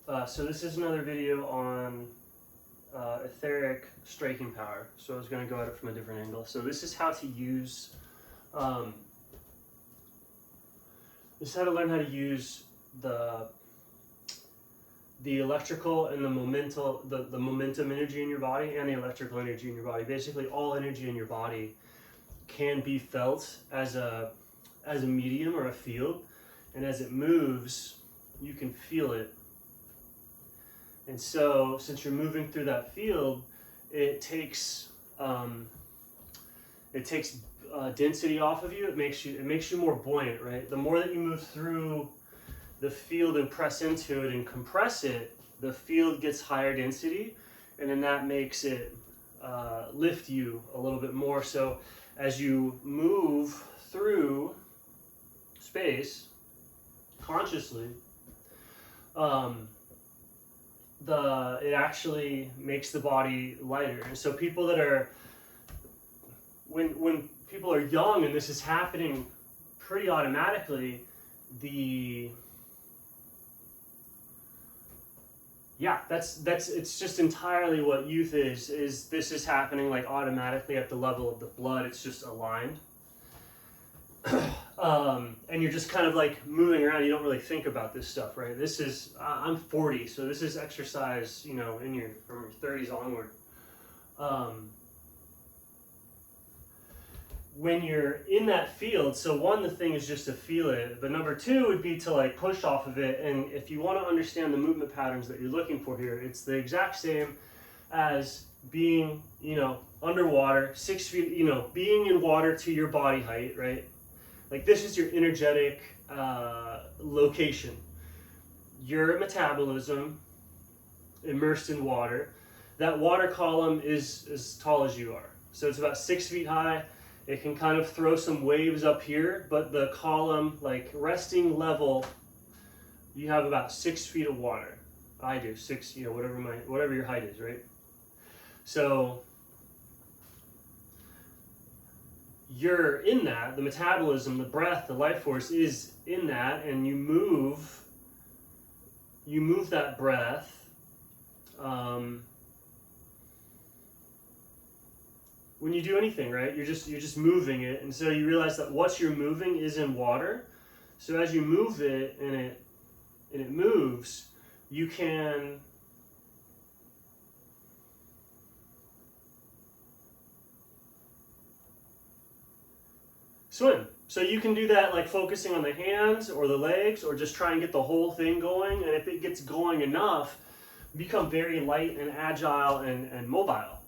So this is another video on etheric striking power. So I was going to go at it from a different angle. So this is how to use, this is how to learn how to use the electrical and the momentum energy in your body and the electrical energy in your body. Basically, all energy in your body can be felt as a medium or a field, and as it moves, you can feel it. And so, since you're moving through that field, it takes density off of you. It makes you more buoyant, right? The more that you move through the field and press into it and compress it, the field gets higher density, and then that makes it lift you a little bit more. So, as you move through space consciously, it actually makes the body lighter. And so people that are, when people are young and this is happening pretty automatically, it's just entirely what youth is this is happening like automatically at the level of the blood. It's just aligned. And you're just kind of like moving around. You don't really think about this stuff, right? This is, I'm 40, so this is exercise, from your 30s onward. When you're in that field, so one, the thing is just to feel it, but number two would be to like push off of it. And if you want to understand the movement patterns that you're looking for here, it's the exact same as being, underwater, 6 feet, being in water to your body height, right? Like this is your energetic location. Your metabolism immersed in water. That water column is as tall as you are. So it's about 6 feet high. It can kind of throw some waves up here, but the column, like resting level, you have about 6 feet of water. I do 6, whatever your height is, right? So you're in that, the metabolism, the breath, the life force is in that, and you move that breath when you do anything, right? You're just moving it, and so you realize that what you're moving is in water. So as you move it and it moves, you can swim. So you can do that like focusing on the hands or the legs, or just try and get the whole thing going. And if it gets going enough, become very light and agile and mobile.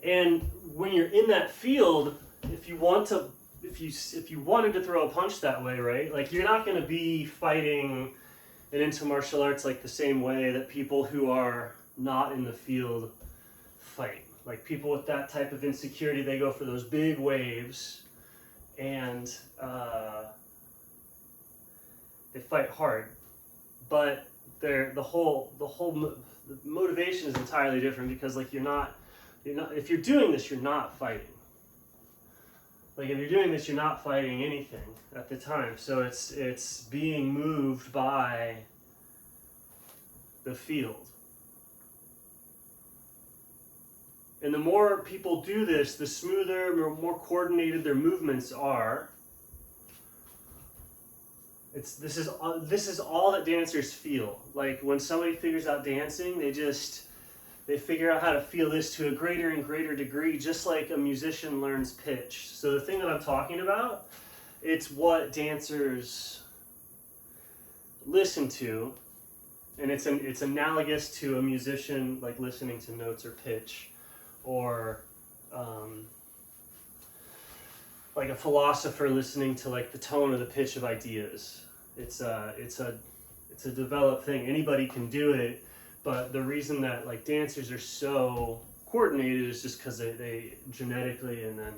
And when you're in that field, if you wanted to throw a punch that way, right? Like you're not going to be fighting and into martial arts like the same way that people who are not in the field fight. Like people with that type of insecurity, they go for those big waves, and they fight hard. But the motivation is entirely different, because like you're not. If you're doing this, you're not fighting. Like if you're doing this, you're not fighting anything at the time. So it's being moved by the field. And the more people do this, the smoother, more coordinated their movements are. This is all that dancers feel. Like when somebody figures out dancing, they figure out how to feel this to a greater and greater degree, just like a musician learns pitch. So the thing that I'm talking about, it's what dancers listen to, and it's analogous to a musician like listening to notes or pitch, or like a philosopher listening to like the tone or the pitch of ideas. It's a developed thing. Anybody can do it. But the reason that like dancers are so coordinated is just because they genetically and then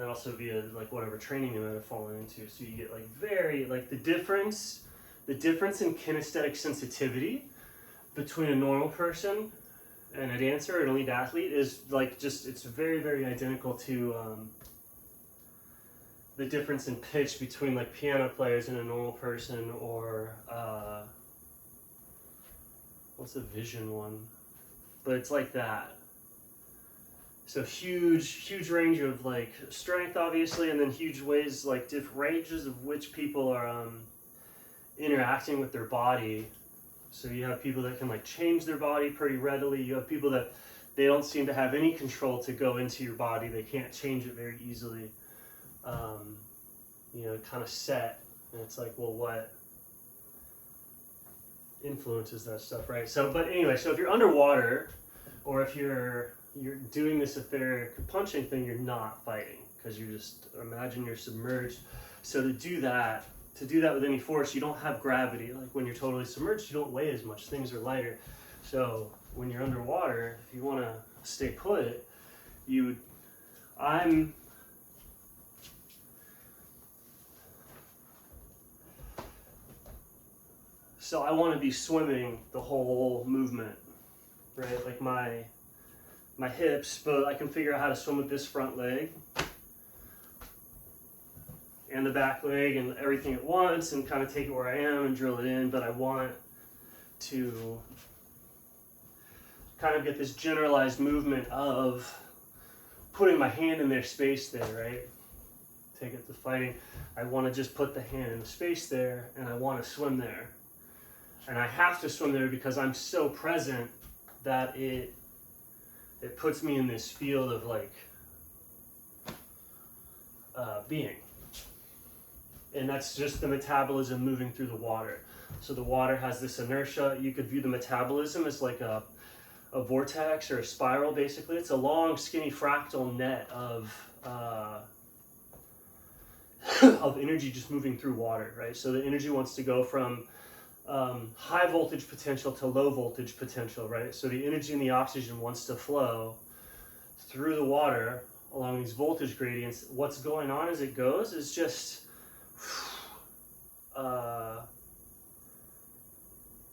also via like whatever training you might have fallen into. So you get like very like the difference in kinesthetic sensitivity between a normal person and a dancer or an elite athlete is like just, it's very, very identical to the difference in pitch between like piano players and a normal person, or what's the vision one? But it's like that. So huge range of like strength, obviously, and then huge ways, like different ranges of which people are interacting with their body. So you have people that can like change their body pretty readily. You have people that they don't seem to have any control to go into your body. They can't change it very easily. You know, kind of set. And it's like, well, what influences that stuff, right? So, but anyway, so if you're underwater, or if you're doing this etheric punching thing, you're not fighting, because you just imagine you're submerged. So to do that with any force, you don't have gravity. Like when you're totally submerged, you don't weigh as much. Things are lighter. So when you're underwater, if you want to stay put, so I want to be swimming the whole movement, right? Like my hips, but I can figure out how to swim with this front leg and the back leg and everything at once, and kind of take it where I am and drill it in. But I want to kind of get this generalized movement of putting my hand in their space there, right? Take it to fighting. I want to just put the hand in the space there, and I want to swim there. And I have to swim there because I'm so present that it puts me in this field of like being. And that's just the metabolism moving through the water. So the water has this inertia. You could view the metabolism as like a vortex or a spiral, basically. It's a long, skinny fractal net of energy just moving through water, right? So the energy wants to go from high voltage potential to low voltage potential, right? So the energy and the oxygen wants to flow through the water along these voltage gradients. What's going on as it goes is just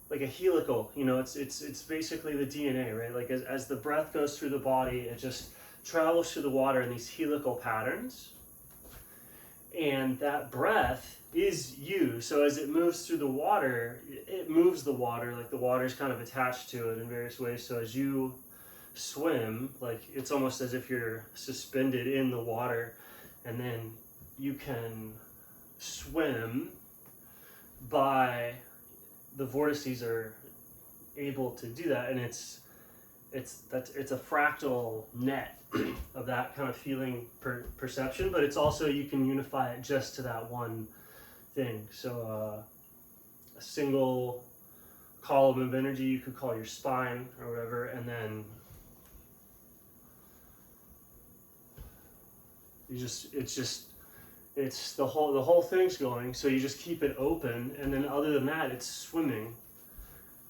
like a helical, you know, it's basically the DNA, right? Like as the breath goes through the body, it just travels through the water in these helical patterns. And that breath is you. So as it moves through the water, it moves the water, like the water is kind of attached to it in various ways. So as you swim, like it's almost as if you're suspended in the water, and then you can swim by the vortices are able to do that, and it's a fractal net of that kind of feeling perception, but it's also, you can unify it just to that one thing. So a single column of energy you could call your spine or whatever, and then it's the whole thing's going. So you just keep it open, and then other than that, it's swimming,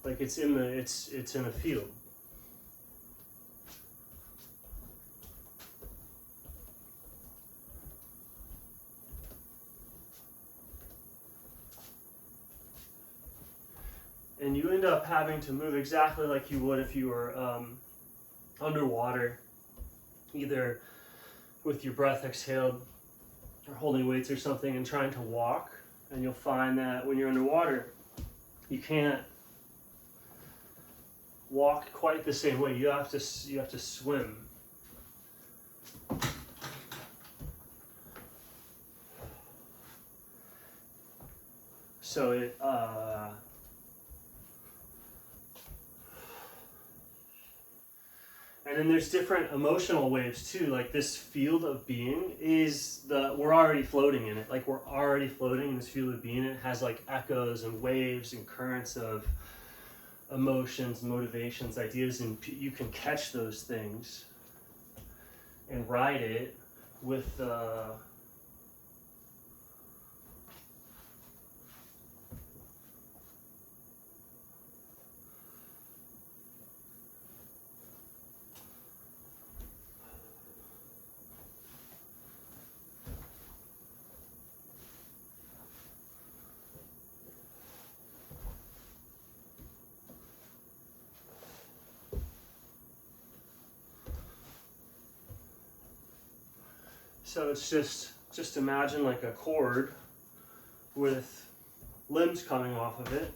like it's in a field. And you end up having to move exactly like you would if you were underwater, either with your breath exhaled or holding weights or something and trying to walk. And you'll find that when you're underwater, you can't walk quite the same way. You have to swim. So it and then there's different emotional waves too. Like this field of being we're already floating in it. Like we're already floating in this field of being. It has like echoes and waves and currents of emotions, motivations, ideas, and you can catch those things and ride it with so just imagine like a cord with limbs coming off of it,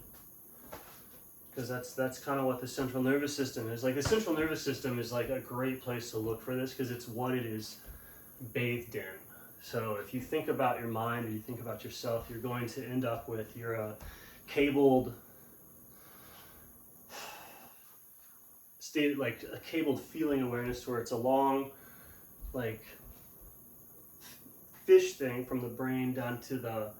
because that's kind of what the central nervous system is. Like the central nervous system is like a great place to look for this because it's what it is bathed in. So if you think about your mind or you think about yourself, you're going to end up with your cabled state, like a cabled feeling awareness, where it's a long, like fish thing from the brain down to the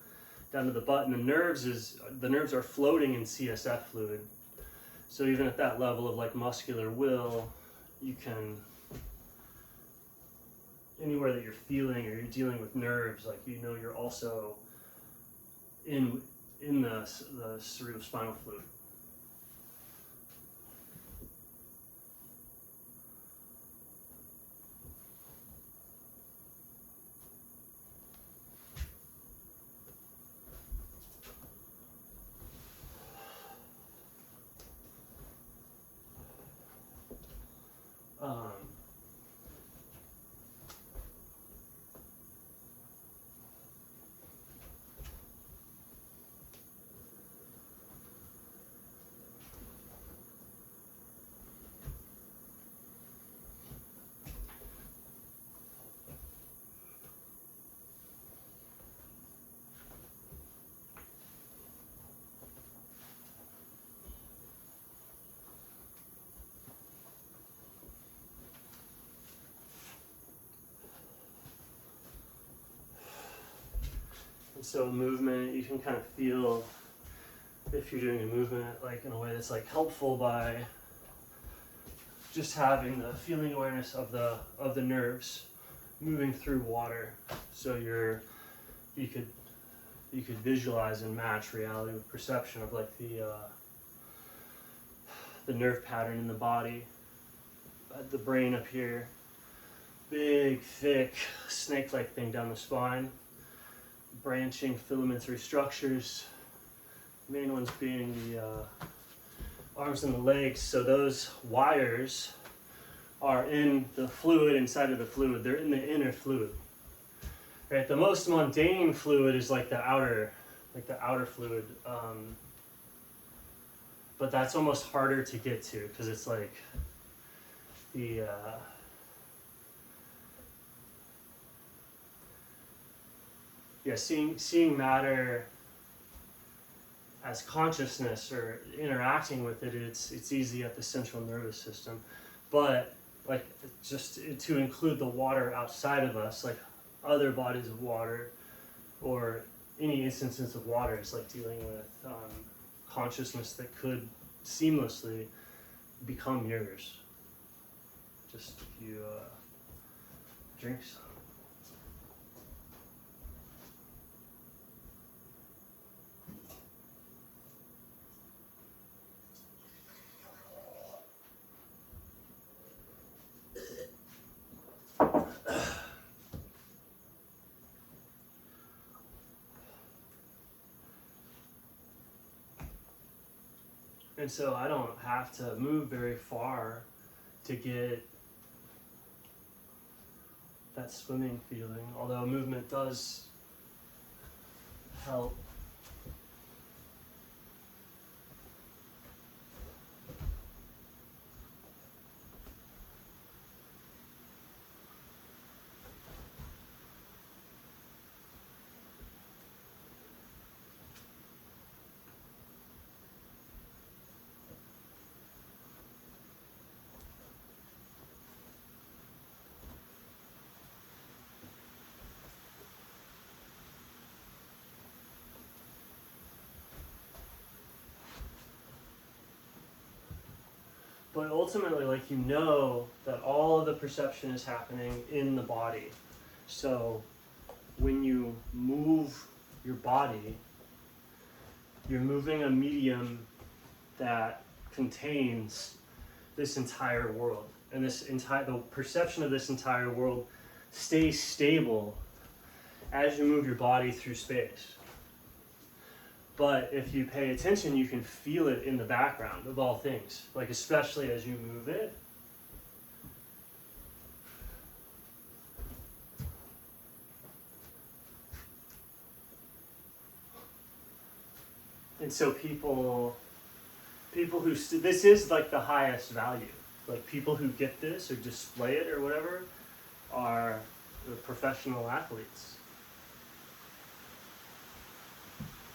butt, and the nerves are floating in CSF fluid. So even at that level of like muscular will, you can, anywhere that you're feeling or you're dealing with nerves, like you know you're also in the cerebrospinal fluid. So movement, you can kind of feel if you're doing a movement like in a way that's like helpful by just having the feeling awareness of the nerves moving through water. So you could visualize and match reality with perception of like the nerve pattern in the body, the brain up here, big thick snake-like thing down the spine. Branching filamentary structures, main ones being the arms and the legs. So those wires are in the fluid, inside of the fluid. They're in the inner fluid. Right? The most mundane fluid is like the outer fluid. But that's almost harder to get to because it's like the seeing matter as consciousness or interacting with it, it's easy at the central nervous system. But like just to include the water outside of us, like other bodies of water or any instances of water, is like dealing with consciousness that could seamlessly become yours. Just if you drink some. And so I don't have to move very far to get that swimming feeling, although movement does help. But ultimately, like, you know that all of the perception is happening in the body. So when you move your body, you're moving a medium that contains this entire world. And the perception of this entire world stays stable as you move your body through space. But if you pay attention, you can feel it in the background of all things, like especially as you move it. And so people who, this is like the highest value. Like people who get this or display it or whatever are the professional athletes.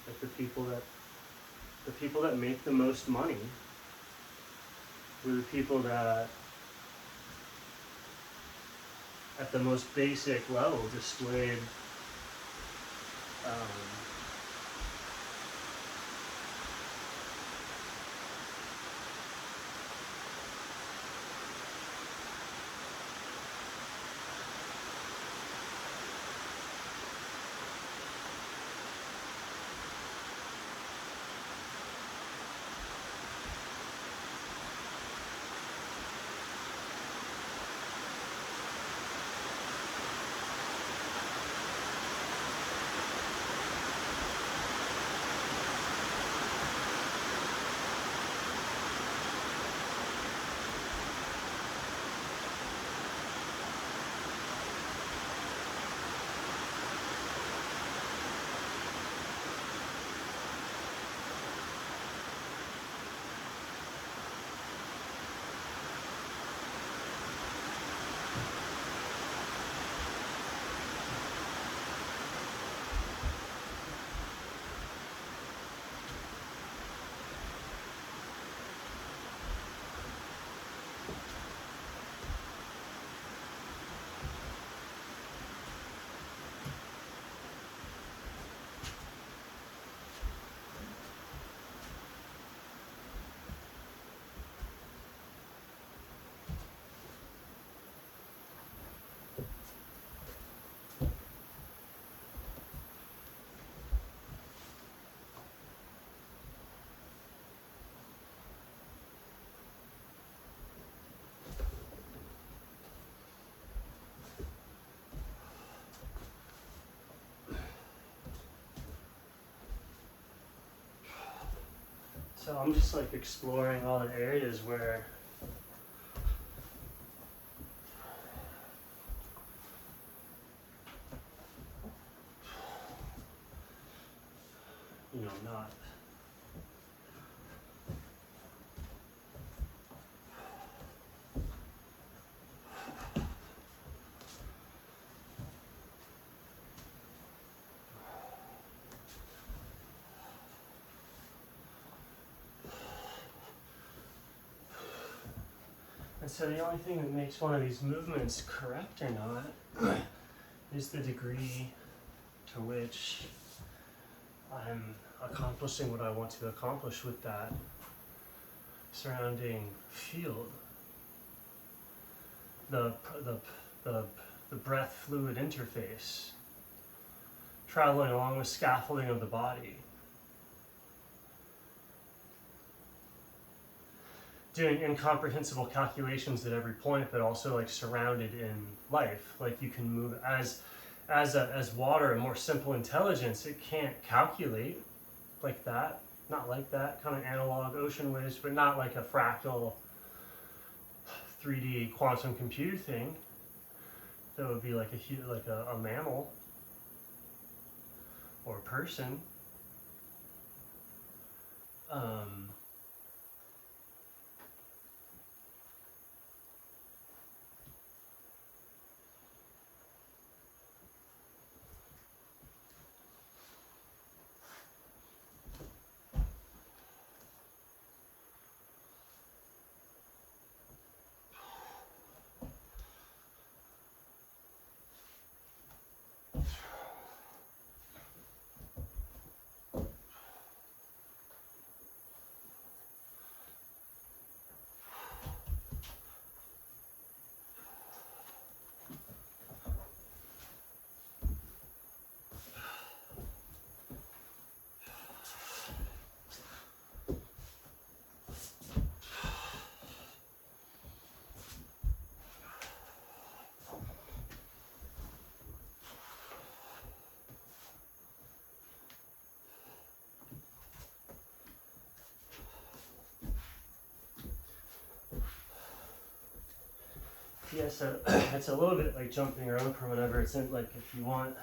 Like the people that make the most money were the people that at the most basic level displayed so I'm just like exploring all the areas where not. And so the only thing that makes one of these movements correct or not is the degree to which I'm accomplishing what I want to accomplish with that surrounding field. The breath fluid interface traveling along the scaffolding of the body. Doing incomprehensible calculations at every point, but also like surrounded in life. Like you can move as water, a more simple intelligence, it can't calculate like that, not like that, kind of analog ocean waves, but not like a fractal 3D quantum computer thing. That would be like a mammal or a person. Yeah, so it's a little bit like jumping around or whatever. It's in, like if you want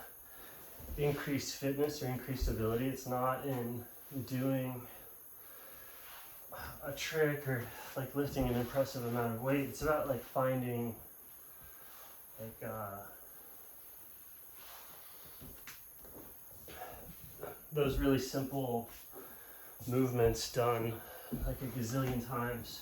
increased fitness or increased ability, it's not in doing a trick or like lifting an impressive amount of weight. It's about like finding like those really simple movements done like a gazillion times.